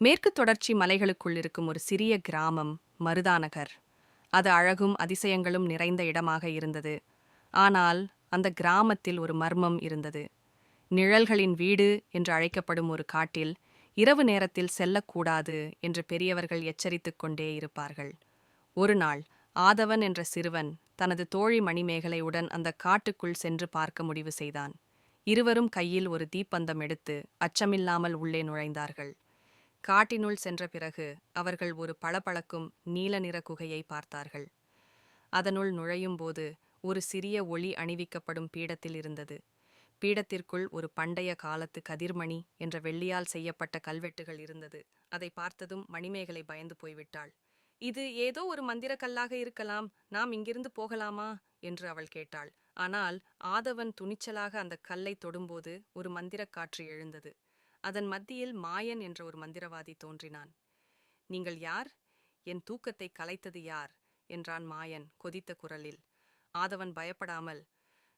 மேற்கு தொடர்ச்சி மலைகளுக்குள் இருக்கும் ஒரு சிறிய கிராமம் மருதாநகர். அது அழகும் அதிசயங்களும் நிறைந்த இடமாக இருந்தது. ஆனால் அந்த கிராமத்தில் ஒரு மர்மம் இருந்தது. நிழல்களின் வீடு என்று அழைக்கப்படும் ஒரு காட்டில் இரவு நேரத்தில் செல்லக்கூடாது என்று பெரியவர்கள் எச்சரித்துக் கொண்டே இருப்பார்கள். ஒரு நாள் ஆதவன் என்ற சிறுவன் தனது தோழி மணிமேகலையுடன் அந்த காட்டுக்குள் சென்று பார்க்க முடிவு செய்தான். இருவரும் கையில் ஒரு தீப்பந்தம் எடுத்து அச்சமில்லாமல் உள்ளே நுழைந்தார்கள். காட்டினுள் சென்ற பிறகு அவர்கள் ஒரு பளபளக்கும் நீல நிற குகையை பார்த்தார்கள். அதனுள் நுழையும்போது ஒரு சிறிய ஒளி அணிவிக்கப்படும் பீடத்தில் இருந்தது. பீடத்திற்குள் ஒரு பண்டைய காலத்து கதிர்மணி என்ற வெள்ளியால் செய்யப்பட்ட கல்வெட்டுகள் இருந்தது. அதை பார்த்ததும் மணிமேகலை பயந்து போய்விட்டாள். இது ஏதோ ஒரு மந்திர கல்லாக இருக்கலாம், நாம் இங்கிருந்து போகலாமா என்று அவள் கேட்டாள். ஆனால் ஆதவன் துணிச்சலாக அந்த கல்லை தொடும்போது ஒரு மந்திரக் காற்று எழுந்தது. அதன் மத்தியில் மாயன் என்ற ஒரு மந்திரவாதி தோன்றினான். நீங்கள் யார்? என் தூக்கத்தை கலைத்தது யார் என்றான் மாயன் கொதித்த குரலில். ஆதவன் பயப்படாமல்,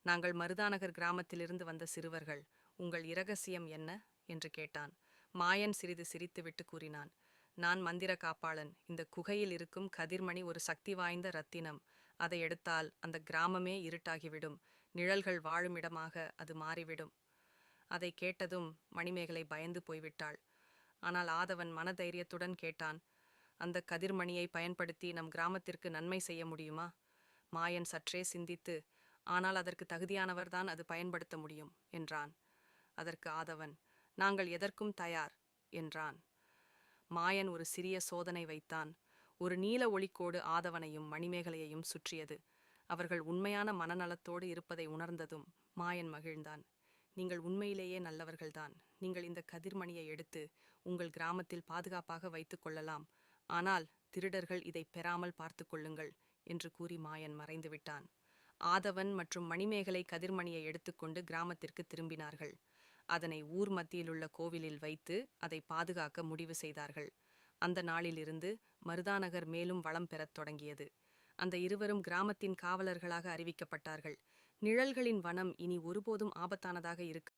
நாங்கள் மருதாநகர் கிராமத்திலிருந்து வந்த சிறுவர்கள். உங்கள் இரகசியம் என்ன என்று கேட்டான். மாயன் சிறிது சிரித்துவிட்டு கூறினான், நான் மந்திர காப்பாளன். இந்த குகையில் இருக்கும் கதிர்மணி ஒரு சக்தி வாய்ந்த ரத்தினம். அதை எடுத்தால் அந்த கிராமமே இருட்டாகிவிடும். நிழல்கள் வாழும் இடமாக அது மாறிவிடும். அதை கேட்டதும் மணிமேகலை பயந்து போய்விட்டாள். ஆனால் ஆதவன் மனதைரியத்துடன் கேட்டான், அந்த கதிர்மணியை பயன்படுத்தி நம் கிராமத்திற்கு நன்மை செய்ய முடியுமா? மாயன் சற்றே சிந்தித்து, ஆனால் அதற்கு தகுதியானவர்தான் அது பயன்படுத்த முடியும் என்றான். அதற்கு ஆதவன், நாங்கள் எதற்கும் தயார் என்றான். மாயன் ஒரு சிறிய சோதனை வைத்தான். ஒரு நீல ஒளிக்கோடு ஆதவனையும் மணிமேகலையையும் சுற்றியது. அவர்கள் உண்மையான மனநலத்தோடு இருப்பதை உணர்ந்ததும் மாயன் மகிழ்ந்தான். நீங்கள் உண்மையிலேயே நல்லவர்கள்தான். நீங்கள் இந்த கதிர்மணியை எடுத்து உங்கள் கிராமத்தில் பாதுகாப்பாக வைத்துக் கொள்ளலாம். ஆனால் திருடர்கள் இதை பெறாமல் பார்த்து கொள்ளுங்கள் என்று கூறி மாயன் மறைந்துவிட்டான். ஆதவன் மற்றும் மணிமேகலை கதிர்மணியை எடுத்துக்கொண்டு கிராமத்திற்கு திரும்பினார்கள். அதனை ஊர் மத்தியிலுள்ள கோவிலில் வைத்து அதை பாதுகாக்க முடிவு செய்தார்கள். அந்த நாளிலிருந்து மருதாநகர் மேலும் வளம் பெறத் தொடங்கியது. அந்த இருவரும் கிராமத்தின் காவலர்களாக அறிவிக்கப்பட்டார்கள். நிழல்களின் வனம் இனி ஒருபோதும் ஆபத்தானதாக இருக்க